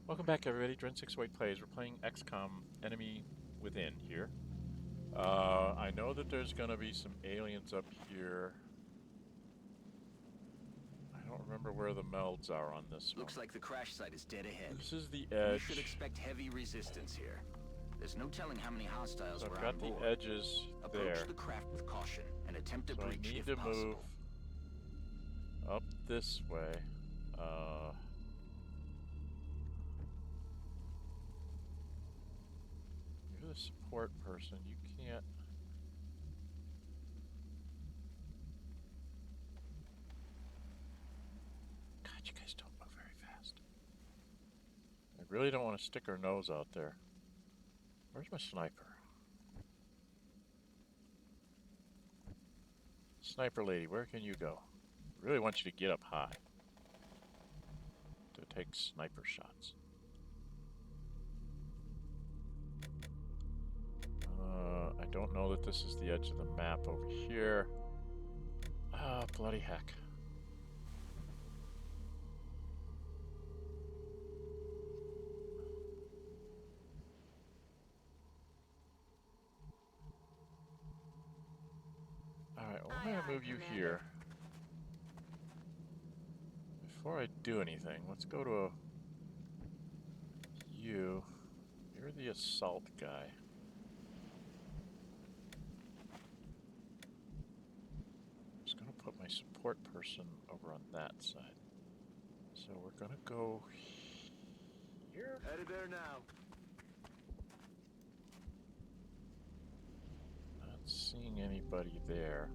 Welcome back, everybody. Dren608 plays. We're playing XCOM Enemy Within here. I know that there's going to be some aliens up here. I don't remember where the melds are on this one. Looks like the crash site is dead ahead. This is the edge. You should expect heavy resistance here. There's no telling how many hostiles So were I've on got board. the edges Approach there. the craft with caution and attempt to So I breach need if to possible. move up this way. You're the support person. You can't. God, you guys don't move very fast. I really don't want to stick our nose out there. Where's my sniper? Sniper lady, where can you go? I really want you to get up high to take sniper shots. I don't know that this is the edge of the map over here. Ah, bloody heck. Alright, well, I'm going to move you here. Before I do anything, let's go to you. You're the assault guy. I'm just going to put my support person over on that side. So we're going to go here. Headed there now. Not seeing anybody there.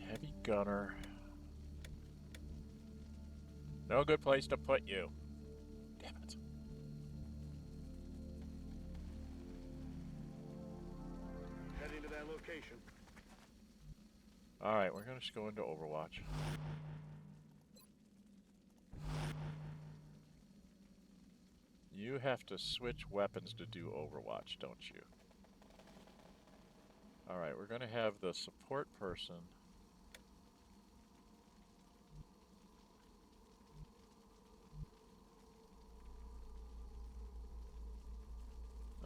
Heavy gunner. No good place to put you. Damn it. Heading to that location. Alright, we're going to just go into Overwatch. You have to switch weapons to do Overwatch, don't you? Alright, we're going to have the support person.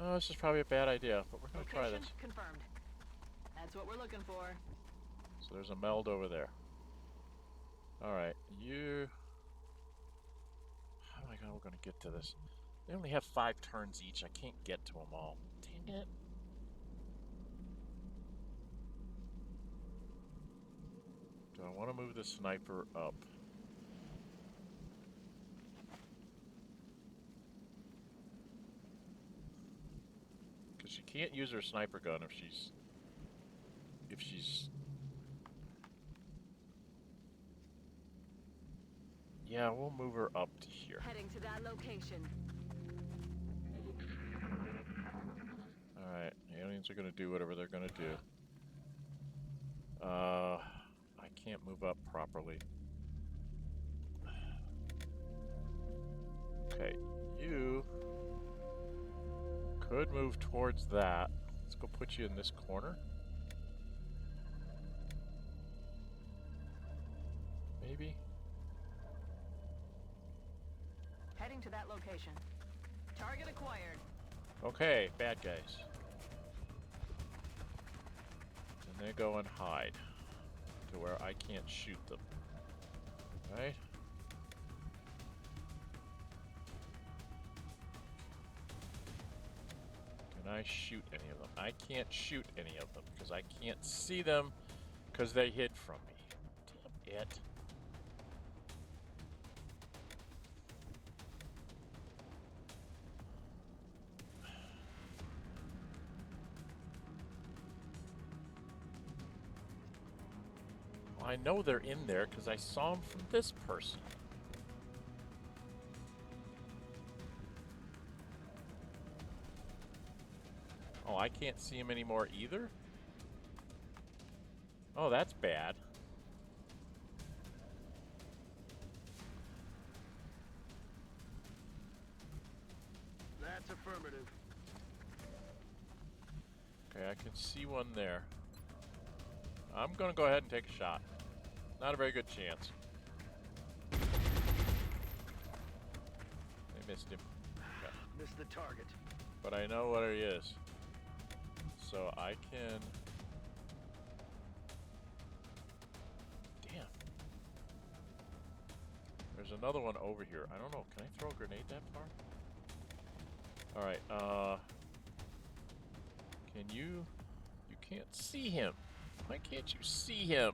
Oh, this is probably a bad idea, but we're going to try this. Confirmed. That's what we're looking for. So there's a meld over there. Alright, you... How am I going to get to this? They only have 5 turns each. I can't get to them all. Dang it. Do I want to move the sniper up? Because she can't use her sniper gun if she's... Yeah, we'll move her up to here. Heading to that location. Alright, aliens are going to do whatever they're going to do. I can't move up properly. Okay, you could move towards that. Let's go put you in this corner. Maybe? Heading to that location. Target acquired. Okay, bad guys. And they go and hide to where I can't shoot them. Right? Can I shoot any of them? I can't shoot any of them because I can't see them because they hid from me. Damn it. I know they're in there because I saw them from this person. Oh, I can't see them anymore either? Oh, that's bad. That's affirmative. Okay, I can see one there. I'm gonna go ahead and take a shot. Not a very good chance. They missed him. Okay. Missed the target. But I know where he is. So I can... Damn. There's another one over here. I don't know. Can I throw a grenade that far? Alright, can you... You can't see him. Why can't you see him?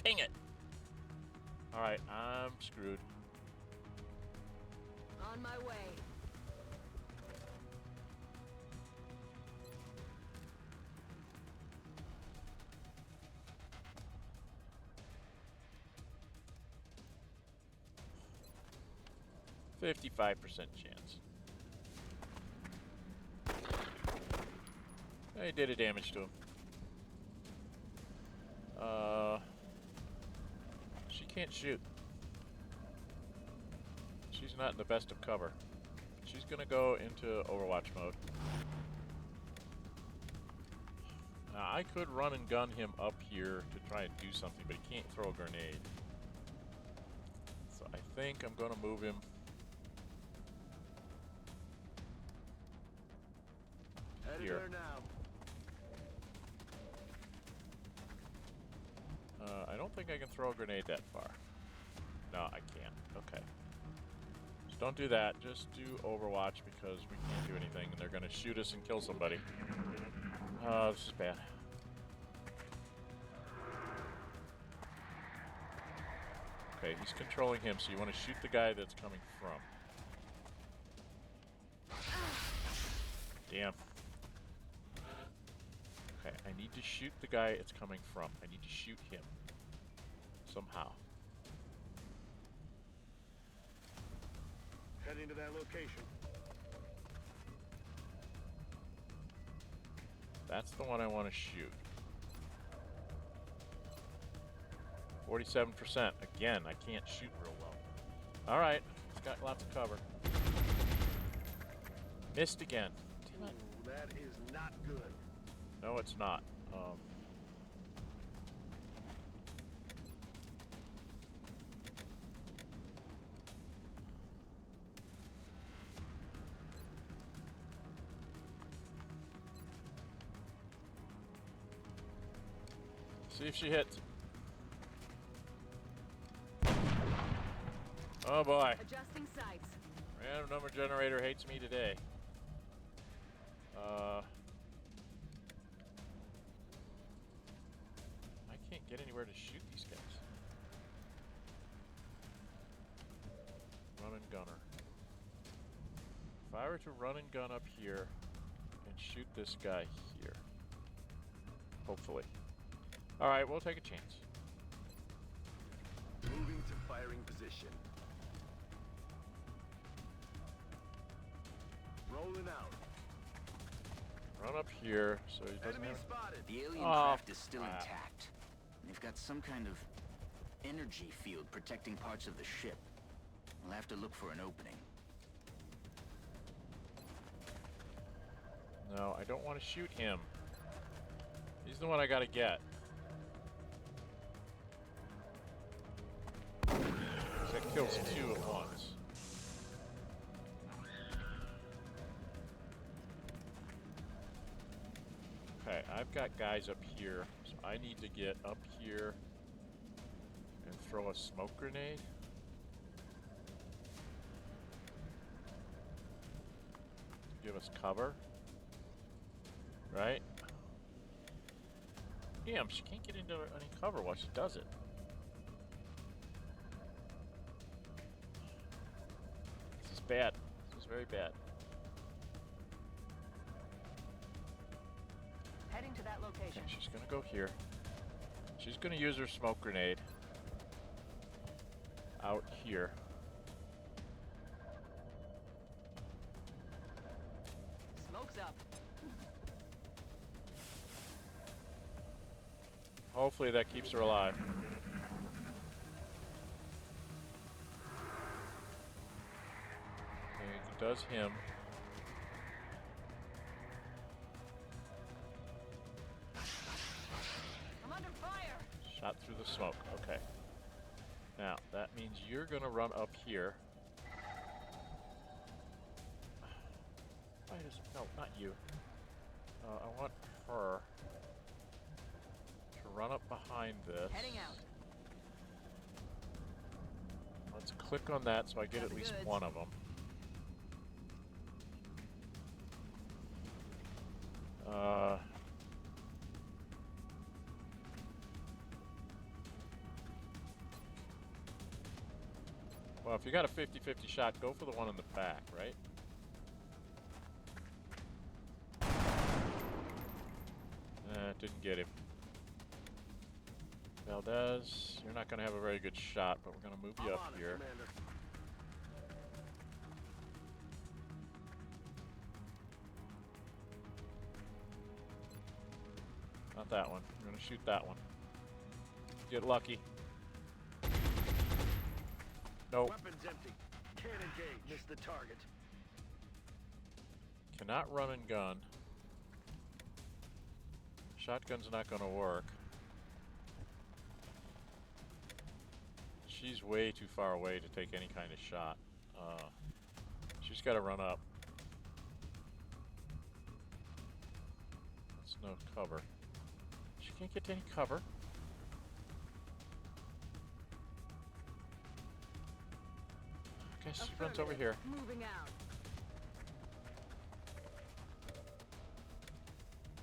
Dang it! Alright, I'm screwed. On my way. $55% chance. I did a damage to him. She can't shoot. She's not in the best of cover. She's gonna go into Overwatch mode. Now, I could run and gun him up here to try and do something, but he can't throw a grenade. So I think I'm gonna move him. Headed Here. there now. I don't think I can throw a grenade that far. No, I can't. Okay. Just don't do that. Just do Overwatch because we can't do anything and they're going to shoot us and kill somebody. Oh, this is bad. Okay, he's controlling him, so you want to shoot the guy that's coming from. Damn. Okay, I need to shoot the guy it's coming from. I need to shoot him. Somehow. Heading to that location. That's the one I want to shoot. 47%. Again, I can't shoot real well. Alright, it's got lots of cover. Missed again. Damn it. Ooh, that is not good. No, it's not. See if she hits. Oh boy. Adjusting sights. Random number generator hates me today. I can't get anywhere to shoot these guys. Run and gunner. If I were to run and gun up here and shoot this guy here. Hopefully. Alright, we'll take a chance. Moving to firing position. Rolling out. Run up here so he doesn't Enemy have... spotted. The alien Oh, craft is still crap. intact. They've got some kind of energy field protecting parts of the ship. We'll have to look for an opening. No, I don't want to shoot him. He's the one I gotta get. That kills two at once. Okay, I've got guys up here, so I need to get up here and throw a smoke grenade. Give us cover. Right? Damn, she can't get into any cover while she does it. This is bad. This is very bad. Heading to that location. Okay, she's gonna go here. She's gonna use her smoke grenade out here. Smoke's up. Hopefully that keeps her alive. Okay, it does him. I'm under fire. Shot through the smoke. Okay. Now, that means you're gonna run up here. Why does... No, not you. I want her to run up behind this. Heading out. Let's click on that so I get Got at the least goods. one of them. Well, if you got a 50-50 shot, go for the one in the back, right? Didn't get him. Valdez, you're not going to have a very good shot, but we're going to move you I'm up on it, here. Commander. Not that one. I'm going to shoot that one. Get lucky. Nope. Weapons empty. Can't engage. Missed the target. Cannot run and gun. Shotgun's not going to work. She's way too far away to take any kind of shot. She's got to run up. That's no cover. She can't get to any cover. Okay, she runs over here. Moving out.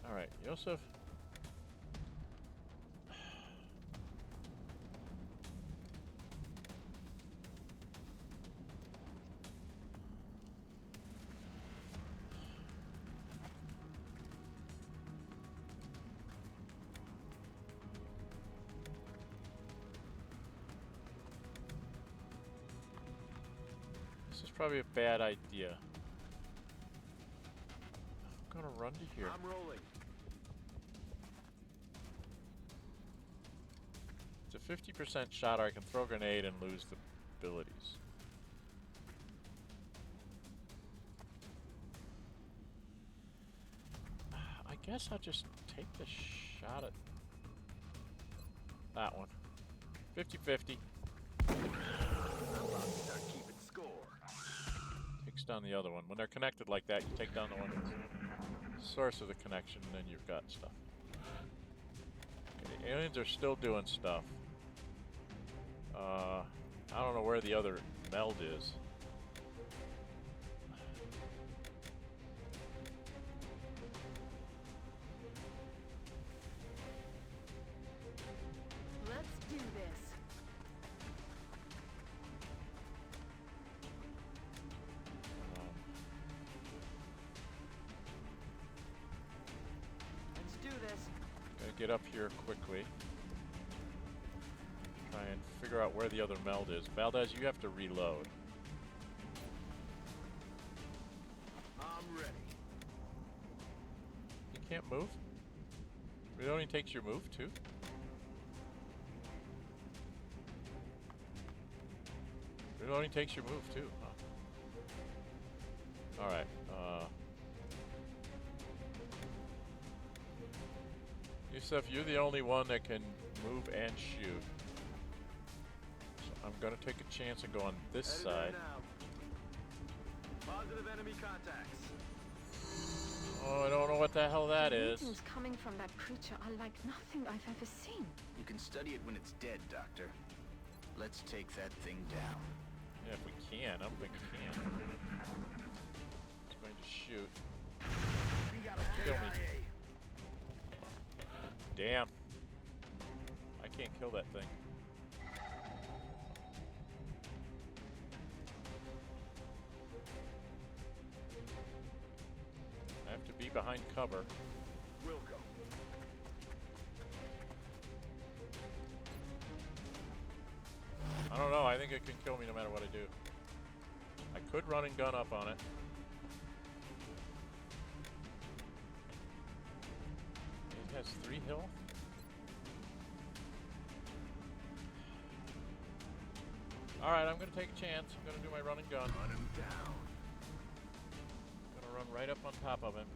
Alright, Yosef. This is probably a bad idea. I'm gonna run to here. I'm rolling. It's a 50% shot, or I can throw a grenade and lose the abilities. I guess I'll just take the shot at that one. 50-50. I'm about to start keeping score. Takes down the other one. When they're connected like that, you take down the one that's the source of the connection, and then you've got stuff. Okay, the aliens are still doing stuff. I don't know where the other Meld is. Let's do this. Let's do this. Gotta get up here quickly. Try and figure out where the other Meld is. Valdez, you have to reload. I'm ready. You can't move? It only takes your move, too? It only takes your move, too, huh? Alright, Yusuf, you're the only one that can move and shoot. So I'm gonna take a chance and go on this Headed side. there now. Positive enemy contacts. Oh, I don't know what the hell that The is. readings coming from that creature are like nothing I've ever seen. You can study it when it's dead, Doctor. Let's take that thing down. Yeah, if we can. I don't think we can. It's going to shoot. We got a Kill me. KIA. Damn. I can't kill that thing. I have to be behind cover. We'll go. I don't know. I think it can kill me no matter what I do. I could run and gun up on it. It has 3 health. Alright, I'm gonna take a chance. I'm gonna do my run and gun. Run him down. I'm gonna run right up on top of him.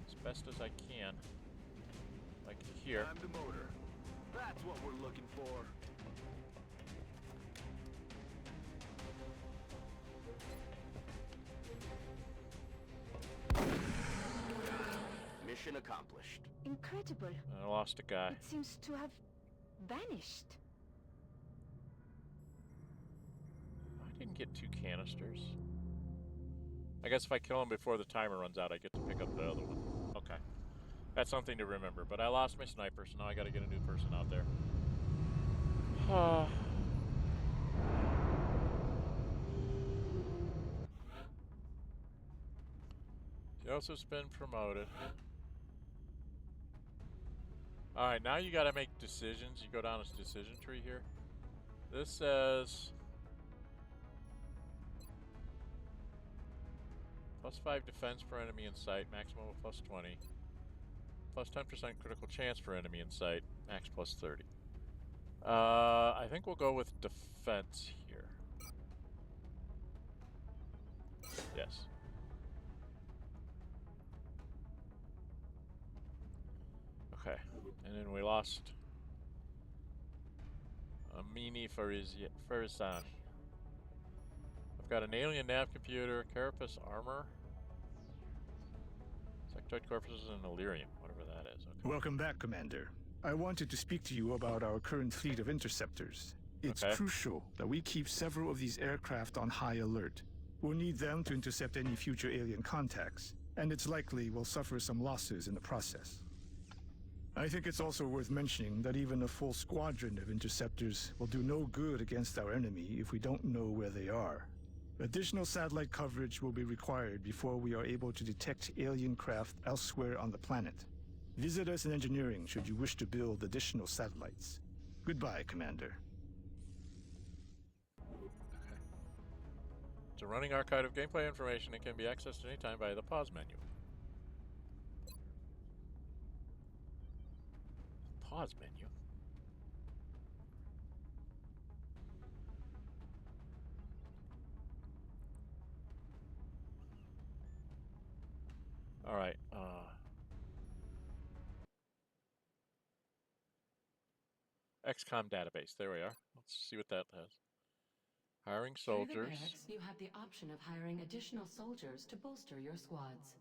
As best as I can. Like here. Time to motor. That's what we're looking for. Mission accomplished. Incredible. I lost a guy. It seems to have vanished. I didn't get 2 canisters. I guess if I kill him before the timer runs out, I get to pick up the other one. Okay. That's something to remember. But I lost my sniper, so now I gotta get a new person out there. Joseph's been promoted. Alright, now you gotta make decisions. You go down this decision tree here. This says +5 defense per enemy in sight, maximum of +20. +10% critical chance for enemy in sight, max +30. I think we'll go with defense here. Yes. Okay, and then we lost Amini Farizan. I've got an alien nav computer, carapace armor, sectoid corpses, and Illyrium, whatever that is. Okay. Welcome back, Commander. I wanted to speak to you about our current fleet of interceptors. It's Okay. crucial that we keep several of these aircraft on high alert. We'll need them to intercept any future alien contacts, and it's likely we'll suffer some losses in the process. I think it's also worth mentioning that even a full squadron of interceptors will do no good against our enemy if we don't know where they are. Additional satellite coverage will be required before we are able to detect alien craft elsewhere on the planet. Visit us in engineering should you wish to build additional satellites. Goodbye, Commander. It's a running archive of gameplay information and can be accessed anytime via the pause menu. Pause menu? Alright, XCOM database, there we are. Let's see what that has. Hiring Through the soldiers. barracks, you have the option of hiring additional soldiers to bolster your squads.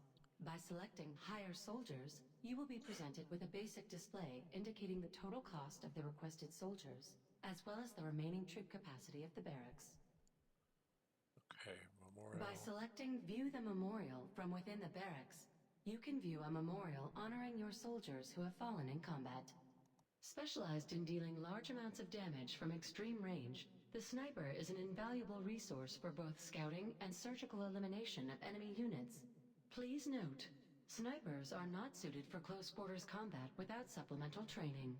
By selecting Hire Soldiers, you will be presented with a basic display indicating the total cost of the requested soldiers, as well as the remaining troop capacity of the barracks. Okay, memorial. By selecting View the Memorial from within the barracks, you can view a memorial honoring your soldiers who have fallen in combat. Specialized in dealing large amounts of damage from extreme range, the sniper is an invaluable resource for both scouting and surgical elimination of enemy units. Please note, snipers are not suited for close quarters combat without supplemental training.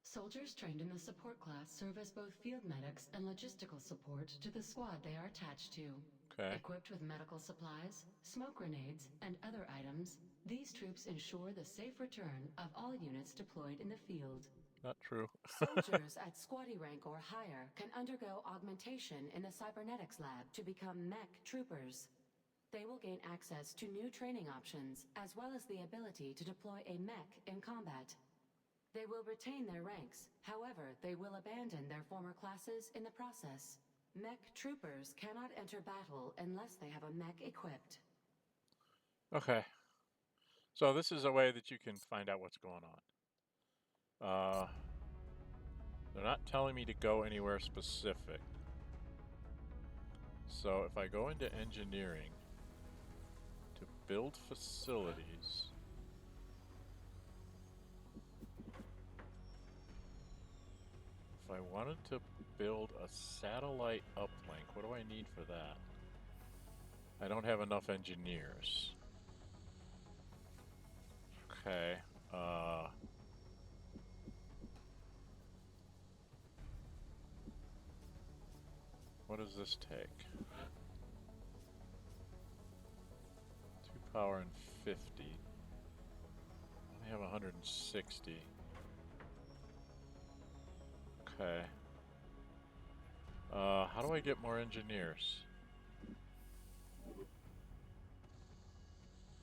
Soldiers trained in the support class serve as both field medics and logistical support to the squad they are attached to. Okay. Equipped with medical supplies, smoke grenades, and other items, these troops ensure the safe return of all units deployed in the field. Not true. Soldiers at squaddy rank or higher can undergo augmentation in the cybernetics lab to become mech troopers. They will gain access to new training options, as well as the ability to deploy a mech in combat. They will retain their ranks, however, they will abandon their former classes in the process. Mech troopers cannot enter battle unless they have a mech equipped. Okay. So this is a way that you can find out what's going on. They're not telling me to go anywhere specific. So if I go into engineering to build facilities, if I wanted to build a satellite uplink, what do I need for that? I don't have enough engineers. Okay, what does this take? 2 power and 50. I only have 160. Okay. How do I get more engineers?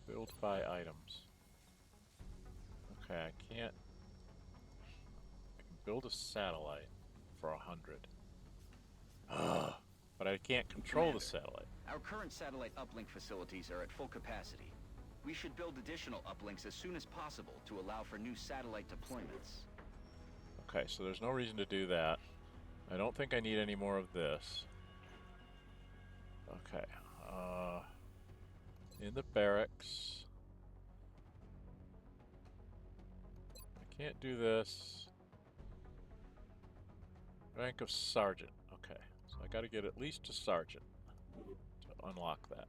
Build by items. Okay, I can't. I can build a satellite for 100. But I can't control the satellite. Our current satellite uplink facilities are at full capacity. We should build additional uplinks as soon as possible to allow for new satellite deployments. Okay, so there's no reason to do that. I don't think I need any more of this. Okay, in the barracks. I can't do this. Rank of sergeant. Okay, so I gotta get at least to sergeant to unlock that.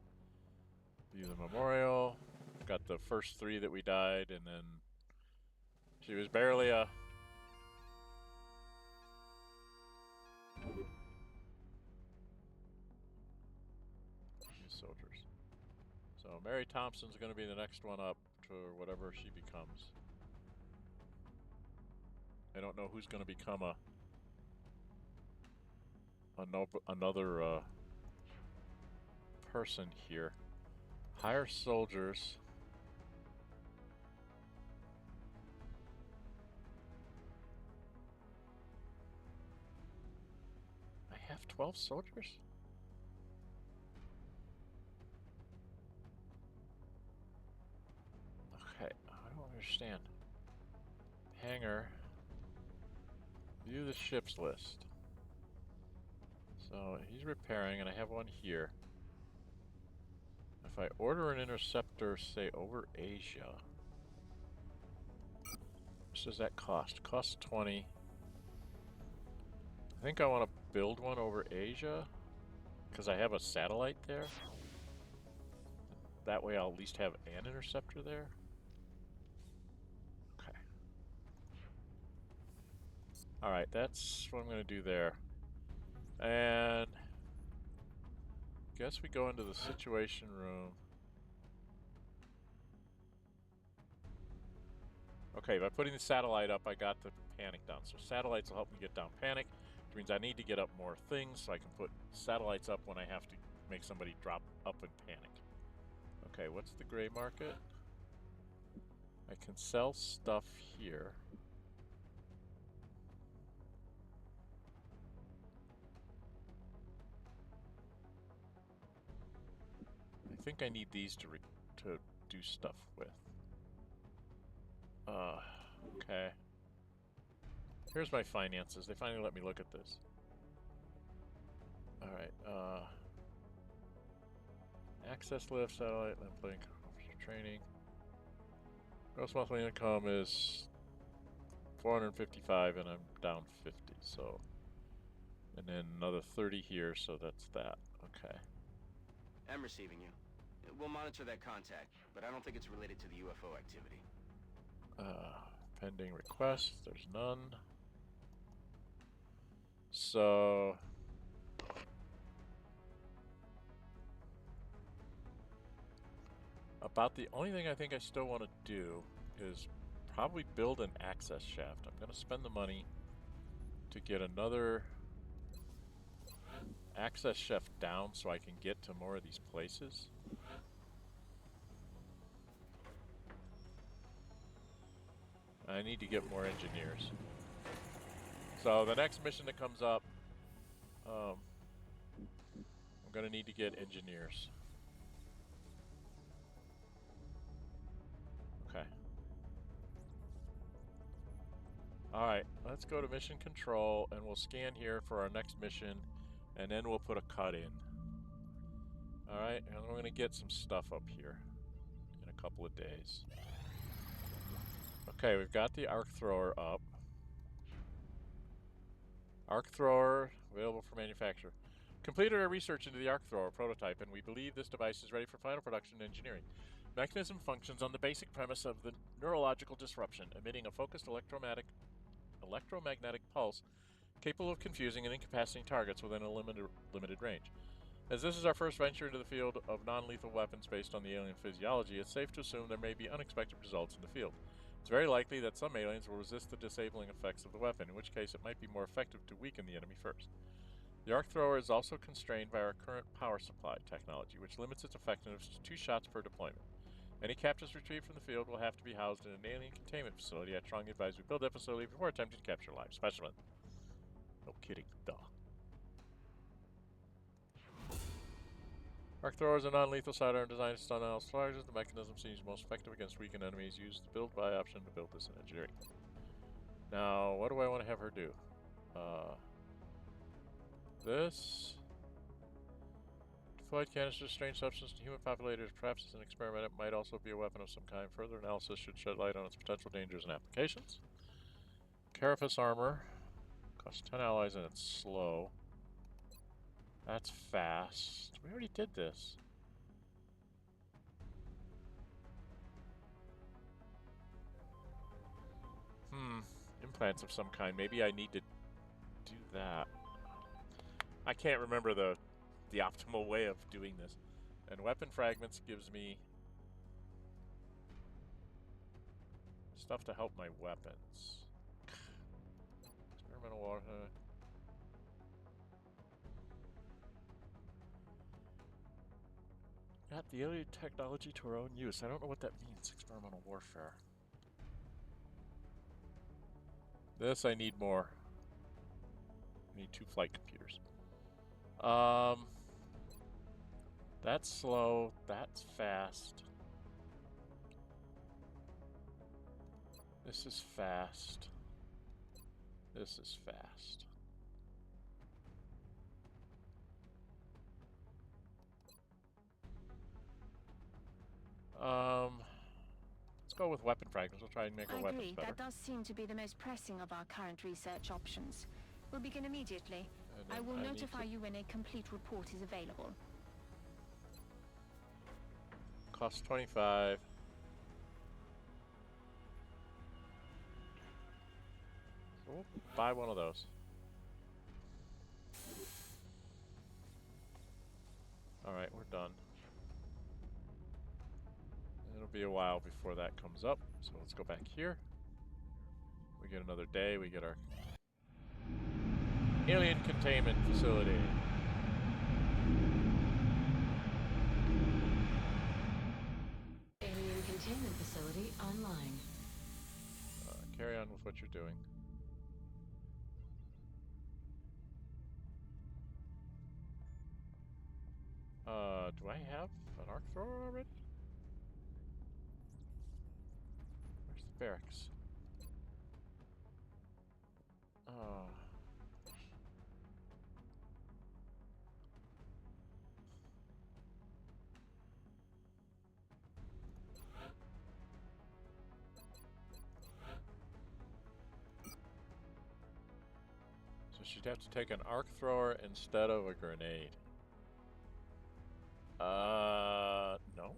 View the memorial. Got the first 3 that we died, and then she was barely a... soldiers. So Mary Thompson's going to be the next one up to whatever she becomes. I don't know who's going to become another person here. Hire soldiers. I have 12 soldiers? Okay, I don't understand. Hangar. View the ships list. So he's repairing, and I have one here. If I order an interceptor, say over Asia, how much does that cost? Costs 20. I think I want to build one over Asia because I have a satellite there. That way I'll at least have an interceptor there. Okay. Alright, that's what I'm going to do there. And guess we go into the situation room. Okay, by putting the satellite up, I got the panic down. So satellites will help me get down panic, which means I need to get up more things so I can put satellites up when I have to make somebody drop up in panic. Okay, what's the gray market? I can sell stuff here. I think I need these to do stuff with. Okay. Here's my finances. They finally let me look at this. Alright, access lift, satellite, limp link, officer training. Gross monthly income is 455 and I'm down 50, so. And then another 30 here, so that's that. Okay. I'm receiving you. We'll monitor that contact, but I don't think it's related to the UFO activity. Pending requests, there's none. So about the only thing I think I still want to do is probably build an access shaft. I'm going to spend the money to get another access shaft down so I can get to more of these places. I need to get more engineers. So the next mission that comes up, I'm going to need to get engineers. Okay. Alright, let's go to mission control and we'll scan here for our next mission and then we'll put a cut in. Alright, and we're going to get some stuff up here in a couple of days. Okay, we've got the arc thrower up. Arc thrower available for manufacture. Completed our research into the arc thrower prototype and we believe this device is ready for final production and engineering. Mechanism functions on the basic premise of the neurological disruption, emitting a focused electromagnetic pulse capable of confusing and incapacitating targets within a limited range. As this is our first venture into the field of non-lethal weapons based on the alien physiology, it's safe to assume there may be unexpected results in the field. It's very likely that some aliens will resist the disabling effects of the weapon, in which case it might be more effective to weaken the enemy first. The arc thrower is also constrained by our current power supply technology, which limits its effectiveness to 2 shots per deployment. Any captives retrieved from the field will have to be housed in an alien containment facility. I strongly advise we build that facility before attempting to capture live specimen. No kidding, duh. Arc thrower is a non-lethal sidearm designed to stun out charges. The mechanism seems most effective against weakened enemies. Use the build buy option to build this in engineering. Now, what do I want to have her do? This. Deployed canisters, strange substance to human populators, perhaps as an experiment. It might also be a weapon of some kind. Further analysis should shed light on its potential dangers and applications. Carapace armor. Costs 10 allies and it's slow. That's fast. We already did this. Implants of some kind. Maybe I need to do that. I can't remember the optimal way of doing this. And weapon fragments gives me stuff to help my weapons. Experimental water. Got the alien technology to our own use. I don't know what that means, experimental warfare. This I need more. I need 2 flight computers. That's slow, that's fast. This is fast. This is fast. Let's go with weapon fragments. We'll try and make our weapons I agree. better. That does seem to be the most pressing of our current research options. We'll begin immediately. I will notify you when a complete report is available. Costs 25. So we'll buy one of those. Alright, we're done. It'll be a while before that comes up, so let's go back here. We get another day, we get our Alien Containment facility. Alien Containment facility online. Carry on with what you're doing. Do I have an arc thrower already? Where's the barracks? So she'd have to take an arc thrower instead of a grenade. No.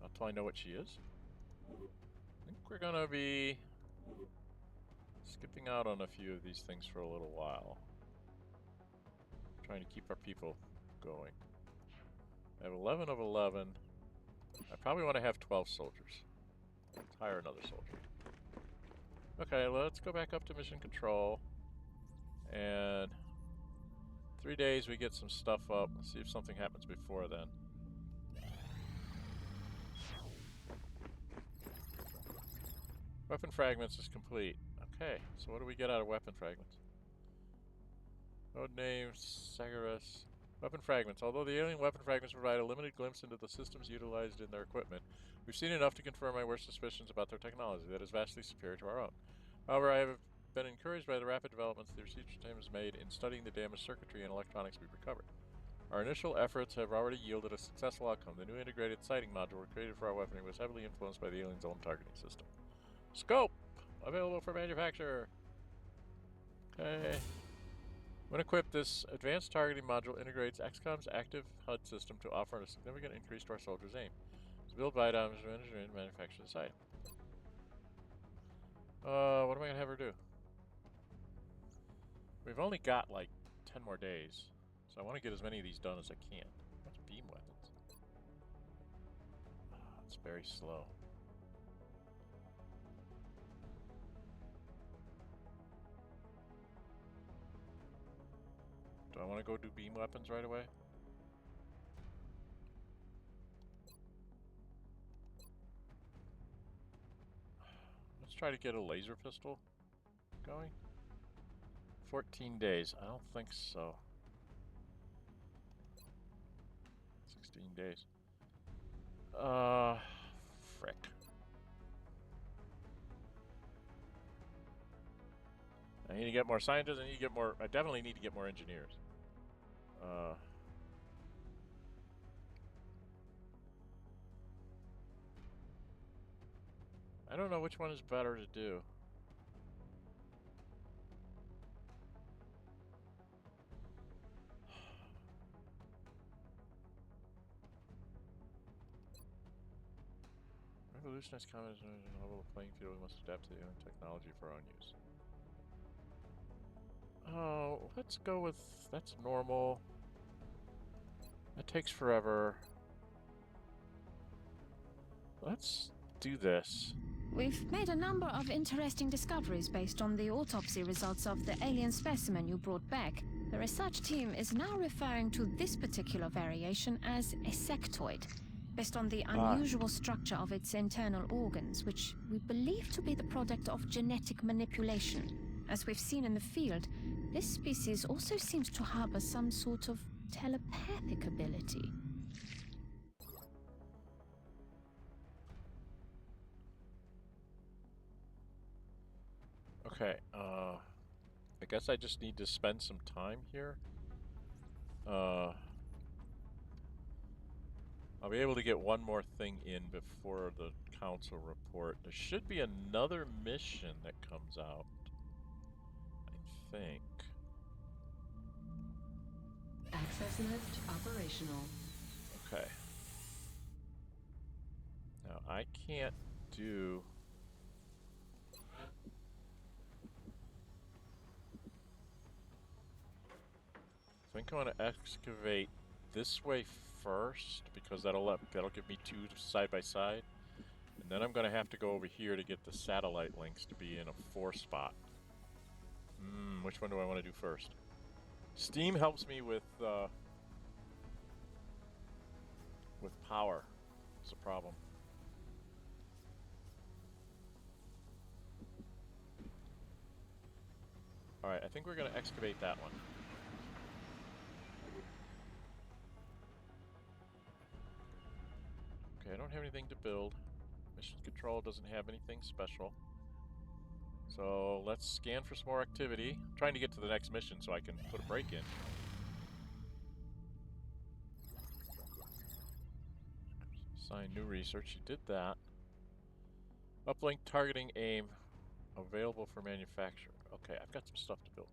Not till I know what she is. I think we're gonna be skipping out on a few of these things for a little while. Trying to keep our people going. I have 11 of 11. I probably want to have 12 soldiers. Let's hire another soldier. Okay, let's go back up to mission control. And 3 days we get some stuff up. Let's see if something happens before then. Weapon fragments is complete. Okay, so what do we get out of weapon fragments? Code name, Sagaris. Weapon fragments. Although the alien weapon fragments provide a limited glimpse into the systems utilized in their equipment, we've seen enough to confirm my worst suspicions about their technology that is vastly superior to our own. However, I have been encouraged by the rapid developments the research team has made in studying the damaged circuitry and electronics we've recovered. Our initial efforts have already yielded a successful outcome. The new integrated sighting module created for our weaponry was heavily influenced by the alien's own targeting system. Scope! Available for manufacture! Okay. When equipped, this advanced targeting module integrates XCOM's active HUD system to offer a significant increase to our soldiers' aim. To build by items and manufacture this item. What am I gonna have her do? We've only got like 10 more days, so I want to get as many of these done as I can. What's beam weapons? It's very slow. Do I want to go do beam weapons right away? Let's try to get a laser pistol going. 14 days. I don't think so. 15 days. Frick. I need to get more scientists. I need to get more. I definitely need to get more engineers. I don't know which one is better to do. Revolutionized communism and level the playing field. We must adapt to the alien technology for our own use. Oh, let's go with that's normal. That takes forever. Let's do this. We've made a number of interesting discoveries based on the autopsy results of the alien specimen you brought back. The research team is now referring to this particular variation as a sectoid, based on the unusual structure of its internal organs, which we believe to be the product of genetic manipulation. As we've seen in the field, this species also seems to harbor some sort of telepathic ability. Okay, I guess I just need to spend some time here. I'll be able to get one more thing in before the council report. There should be another mission that comes out, I think. Access lift operational. Okay. Now, I can't do... I think I want to excavate this way first because that'll give me two side by side, and then I'm going to have to go over here to get the satellite links to be in a 4 spot. Which one do I want to do first? Steam helps me with power. It's a problem. All right, I think we're going to excavate that one. Okay, I don't have anything to build. Mission control doesn't have anything special. So let's scan for some more activity. I'm trying to get to the next mission so I can put a break in. Assign new research. You did that. Uplink targeting aim. Available for manufacture. Okay, I've got some stuff to build.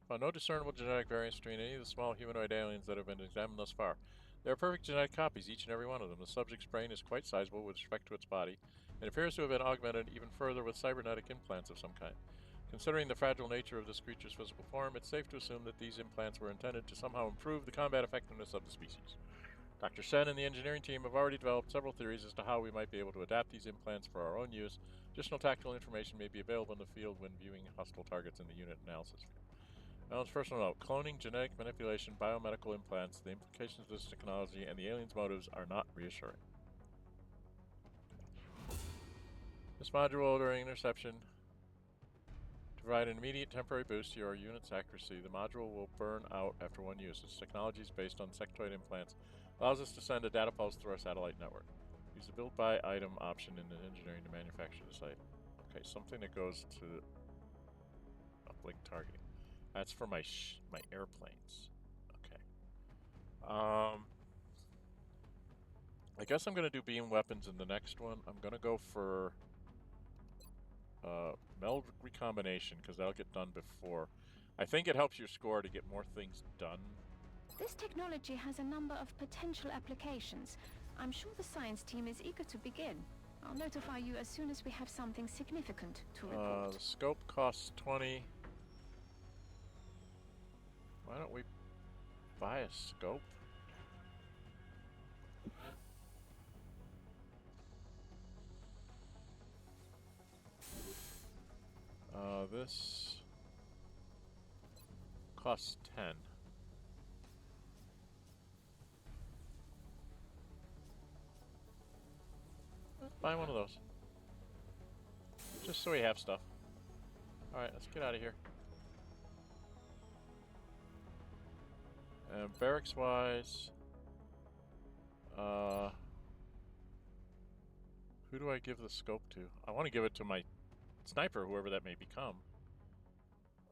Found no discernible genetic variants between any of the small humanoid aliens that have been examined thus far. They are perfect genetic copies, each and every one of them. The subject's brain is quite sizable with respect to its body, and appears to have been augmented even further with cybernetic implants of some kind. Considering the fragile nature of this creature's physical form, it's safe to assume that these implants were intended to somehow improve the combat effectiveness of the species. Dr. Sen and the engineering team have already developed several theories as to how we might be able to adapt these implants for our own use. Additional tactical information may be available in the field when viewing hostile targets in the unit analysis view. Now, as personal note, cloning, genetic manipulation, biomedical implants, the implications of this technology, and the aliens' motives are not reassuring. This module, during interception, to provide an immediate temporary boost to your unit's accuracy, the module will burn out after one use. Its technology is based on sectoid implants, allows us to send a data pulse through our satellite network. Use the build by item option in the engineering to manufacture the site. Okay, something that goes to uplink targeting. That's for my airplanes. Okay. I guess I'm gonna do beam weapons in the next one. I'm gonna go for Meld recombination because that'll get done before. I think it helps your score to get more things done. This technology has a number of potential applications. I'm sure the science team is eager to begin. I'll notify you as soon as we have something significant to report. The scope costs 20. Why don't we buy a scope? This costs 10. Buy one of those. Just so we have stuff. Alright, let's get out of here. Barracks wise, Who do I give the scope to? I want to give it to my sniper, whoever that may become.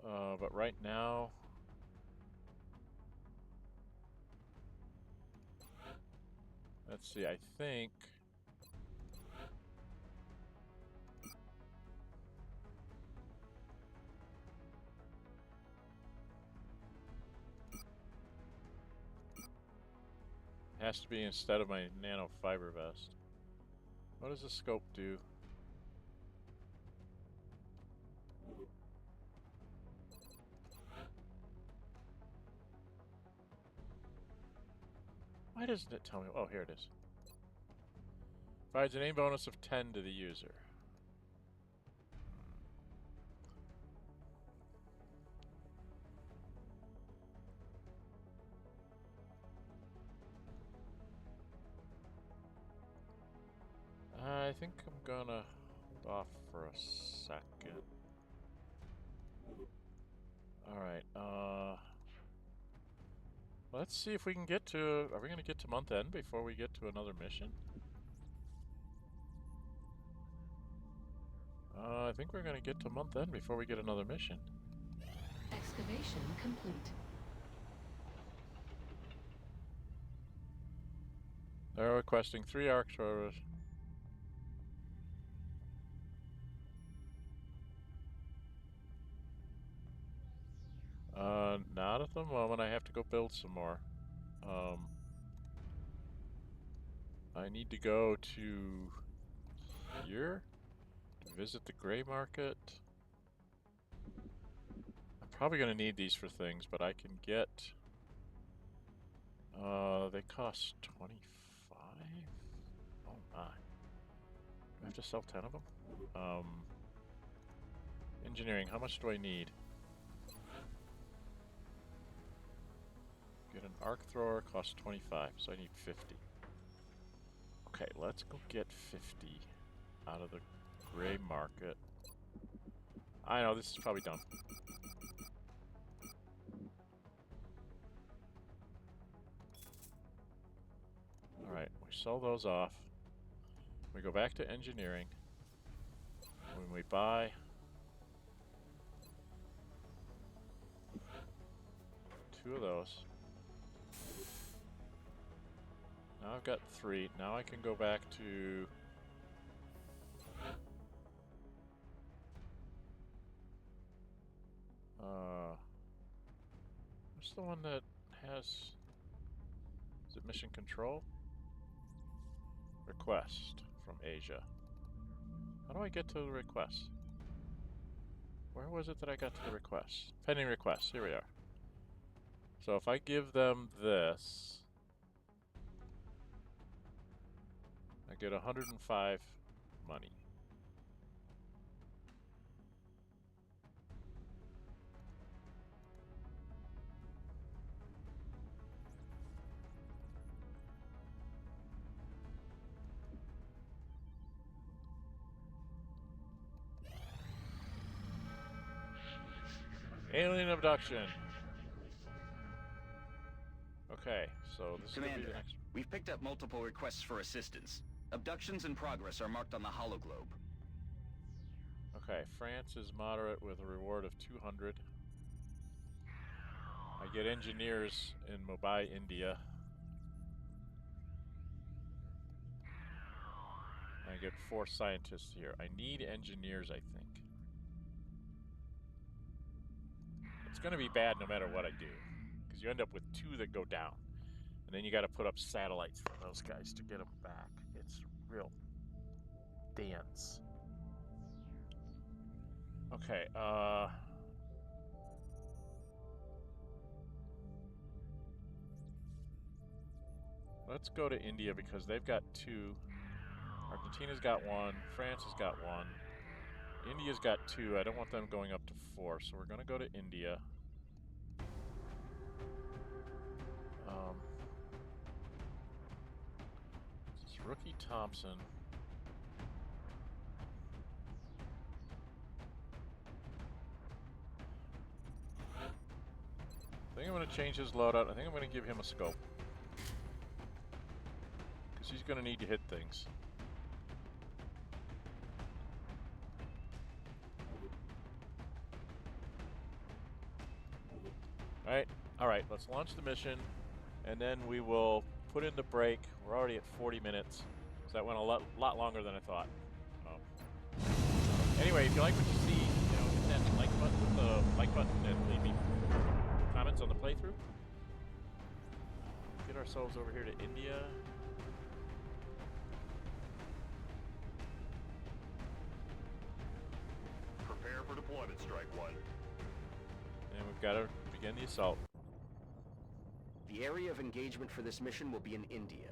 But right now... Let's see, I think... Has to be instead of my nanofiber vest. What does the scope do? Why doesn't it tell me? Oh, here it is. Provides an aim bonus of 10 to the user. I think I'm gonna hold off for a second. Alright, let's see if we can get to... Are we gonna get to month end before we get to another mission? I think we're gonna get to month end before we get another mission. Excavation complete. They're requesting 3 arc throwers. Not at the moment. I have to go build some more. I need to go to here to visit the gray market. I'm probably going to need these for things, but I can get... they cost 25? Oh my. Do I have to sell 10 of them? Engineering, how much do I need? Get an arc thrower, costs 25, so I need 50. Okay, let's go get 50 out of the gray market. I know, this is probably dumb. Alright, we sell those off. We go back to engineering. When we buy... 2 of those. Now I've got 3. Now I can go back to... what's the one that has... Is it mission control? Request from Asia. How do I get to the request? Where was it that I got to the request? Pending request. Here we are. So if I give them this... I get 105 money. Alien abduction. Okay, so this is gonna be the next. We've picked up multiple requests for assistance. Abductions in progress are marked on the hologlobe. Okay, France is moderate with a reward of 200. I get engineers in Mumbai, India. I get 4 scientists here. I need engineers, I think. It's gonna be bad no matter what I do, because you end up with 2 that go down. And then you gotta put up satellites for those guys to get them back. It's real dance. Okay, let's go to India because they've got 2. Argentina's got 1. France has got 1. India's got 2. I don't want them going up to 4, so we're gonna go to India. This is Rookie Thompson. I think I'm gonna change his loadout. I think I'm gonna give him a scope. she's going to need to hit things. Alright, let's launch the mission, and then we will put in the break. We're already at 40 minutes, so that went a lot longer than I thought. Anyway, if you like what you see, hit that like button with the like button and leave me comments on the playthrough. Get ourselves over here to India. Prepare for deployment, Strike One. And we've got to begin the assault. The area of engagement for this mission will be in India.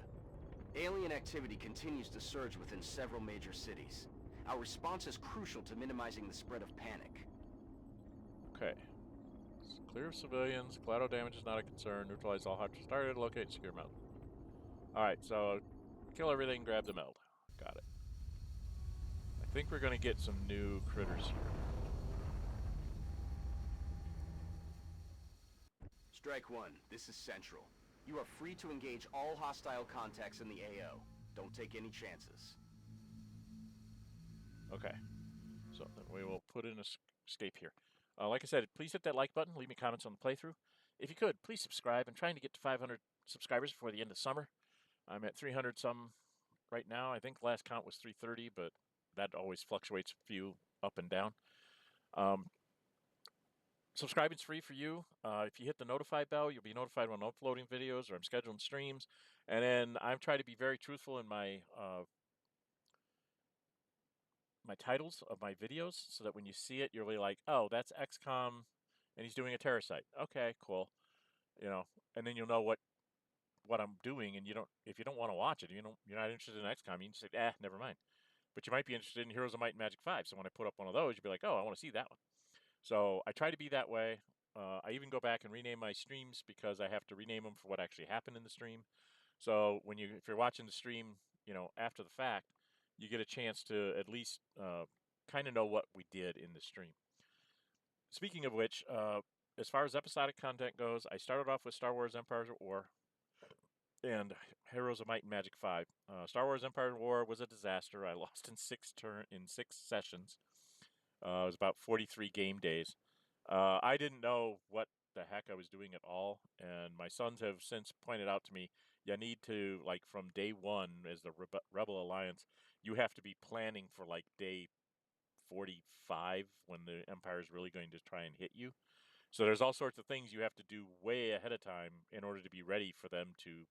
Alien activity continues to surge within several major cities. Our response is crucial to minimizing the spread of panic. Okay. Clear of civilians. Collateral damage is not a concern. Neutralize all hostiles targeted. Locate and secure Meld. Alright, so kill everything, grab the Meld. Got it. I think we're going to get some new critters here. Strike One, this is Central. You are free to engage all hostile contacts in the AO. Don't take any chances. Okay. So then we will put in escape here. Like I said, please hit that like button. Leave me comments on the playthrough. If you could, please subscribe. I'm trying to get to 500 subscribers before the end of summer. I'm at 300 some right now. I think last count was 330, but that always fluctuates a few up and down. Subscribing's free for you. If you hit the notify bell, you'll be notified when I'm uploading videos or I'm scheduling streams. And then I'm trying to be very truthful in my my titles of my videos, so that when you see it, you're really like, oh, that's XCOM, and he's doing a terror site. Okay, cool. And then you'll know what I'm doing, and if you don't want to watch it, you're not interested in XCOM, you can just say, never mind. But you might be interested in Heroes of Might and Magic 5, so when I put up one of those, you'll be like, oh, I want to see that one. So I try to be that way. I even go back and rename my streams because I have to rename them for what actually happened in the stream. So if you're watching the stream, after the fact, you get a chance to at least kind of know what we did in the stream. Speaking of which, as far as episodic content goes, I started off with Star Wars Empire at War and Heroes of Might and Magic 5. Star Wars Empire at War was a disaster. I lost in six sessions. It was about 43 game days. I didn't know what the heck I was doing at all, and my sons have since pointed out to me, you need to, from day one as the Rebel Alliance, you have to be planning for day 45 when the Empire is really going to try and hit you. So there's all sorts of things you have to do way ahead of time in order to be ready for them to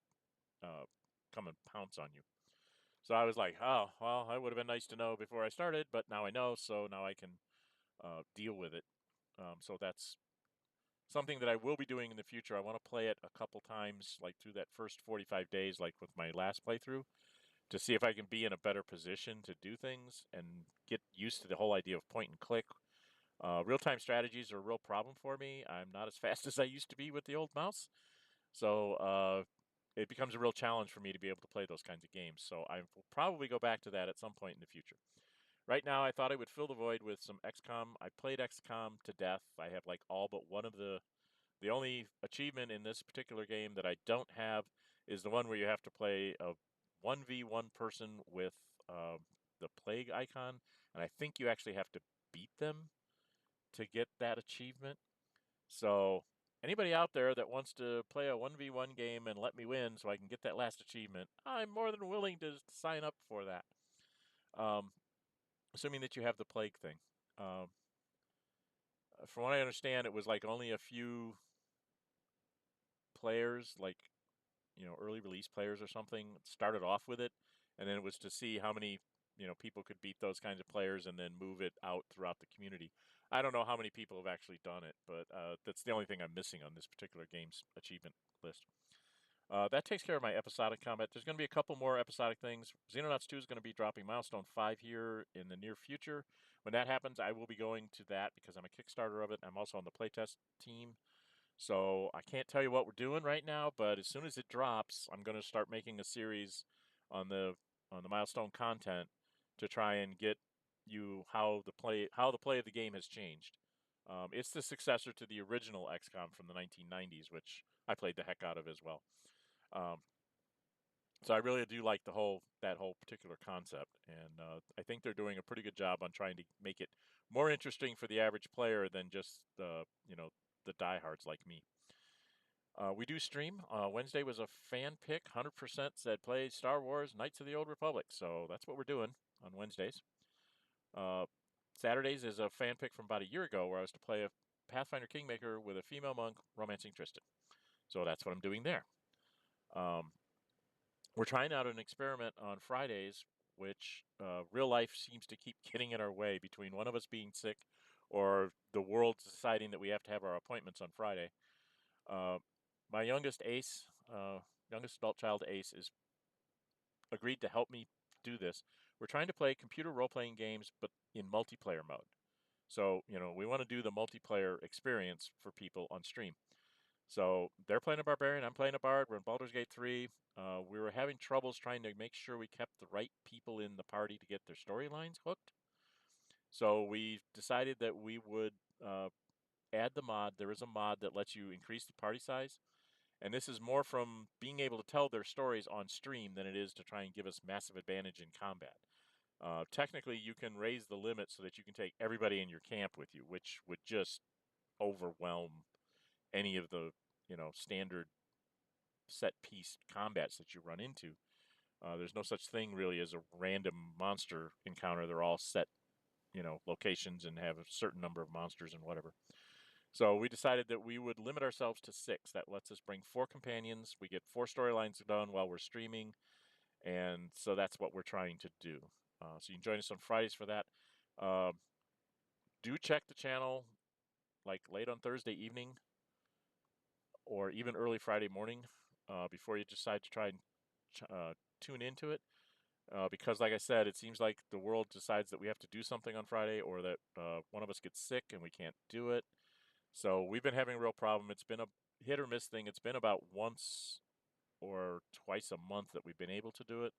come and pounce on you. So I was like, oh, well, it would have been nice to know before I started, but now I know, so now I can deal with it. So that's something that I will be doing in the future. I want to play it a couple times, through that first 45 days, with my last playthrough, to see if I can be in a better position to do things and get used to the whole idea of point and click. Real-time strategies are a real problem for me. I'm not as fast as I used to be with the old mouse. So it becomes a real challenge for me to be able to play those kinds of games. So I will probably go back to that at some point in the future. Right now, I thought I would fill the void with some XCOM. I played XCOM to death. I have all but one of the only achievement in this particular game that I don't have is the one where you have to play a 1v1 person with the plague icon. And I think you actually have to beat them to get that achievement. So anybody out there that wants to play a 1v1 game and let me win so I can get that last achievement, I'm more than willing to sign up for that. Assuming that you have the plague thing. From what I understand, it was only a few players, early release players or something, started off with it, and then it was to see how many people could beat those kinds of players and then move it out throughout the community. I don't know how many people have actually done it, but that's the only thing I'm missing on this particular game's achievement list. That takes care of my episodic combat. There's going to be a couple more episodic things. Xenonauts 2 is going to be dropping Milestone 5 here in the near future. When that happens, I will be going to that because I'm a Kickstarter of it. I'm also on the playtest team. So I can't tell you what we're doing right now, but as soon as it drops, I'm going to start making a series on the Milestone content to try and get you how the play of the game has changed. It's the successor to the original XCOM from the 1990s, which I played the heck out of as well. So I really do like that whole particular concept, and I think they're doing a pretty good job on trying to make it more interesting for the average player than just the the diehards like me. We do stream. Wednesday was a fan pick. 100% said play Star Wars Knights of the Old Republic, so that's what we're doing on Wednesdays. Saturdays is a fan pick from about a year ago where I was to play a Pathfinder Kingmaker with a female monk romancing Tristan. So that's what I'm doing there. We're trying out an experiment on Fridays, which real life seems to keep getting in our way between one of us being sick or the world deciding that we have to have our appointments on Friday. My youngest Ace, youngest adult child Ace, is agreed to help me do this. We're trying to play computer role-playing games, but in multiplayer mode. So, we want to do the multiplayer experience for people on stream. So they're playing a barbarian, I'm playing a bard. We're in Baldur's Gate 3. We were having troubles trying to make sure we kept the right people in the party to get their storylines hooked. So we decided that we would add the mod. There is a mod that lets you increase the party size. And this is more from being able to tell their stories on stream than it is to try and give us massive advantage in combat. Technically, you can raise the limit so that you can take everybody in your camp with you, which would just overwhelm any of the standard set piece combats that you run into. There's no such thing really as a random monster encounter. They're all set locations and have a certain number of monsters and whatever. So we decided that we would limit ourselves to 6. That lets us bring 4 companions. We get 4 storylines done while we're streaming, and so that's what we're trying to do. So you can join us on Fridays for that. Do check the channel like late on Thursday evening or even early Friday morning before you decide to try and tune into it. Because, like I said, it seems like the world decides that we have to do something on Friday or that one of us gets sick and we can't do it. So we've been having a real problem. It's been a hit or miss thing. It's been about once or twice a month that we've been able to do it.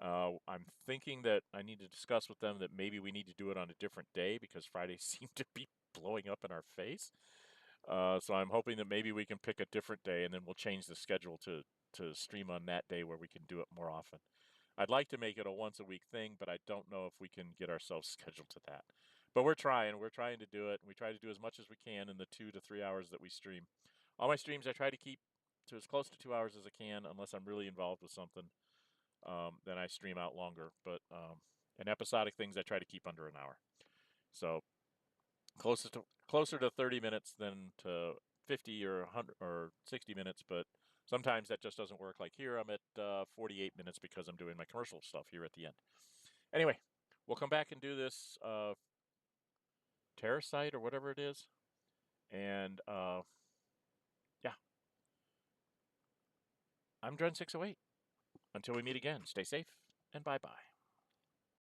I'm thinking that I need to discuss with them that maybe we need to do it on a different day because Fridays seem to be blowing up in our face. So I'm hoping that maybe we can pick a different day and then we'll change the schedule to stream on that day where we can do it more often. I'd like to make it a once a week thing, but I don't know if we can get ourselves scheduled to that. But we're trying to do it. We try to do as much as we can in the 2 to 3 hours that we stream. All my streams I try to keep to as close to 2 hours as I can, unless I'm really involved with something. Then I stream out longer. But in episodic things, I try to keep under an hour. So closer to 30 minutes than to 50 or 100 or 60 minutes, but sometimes that just doesn't work. Like here, I'm at 48 minutes because I'm doing my commercial stuff here at the end. Anyway, we'll come back and do this terror site or whatever it is. And yeah, I'm Dren608. Until we meet again, stay safe and bye-bye.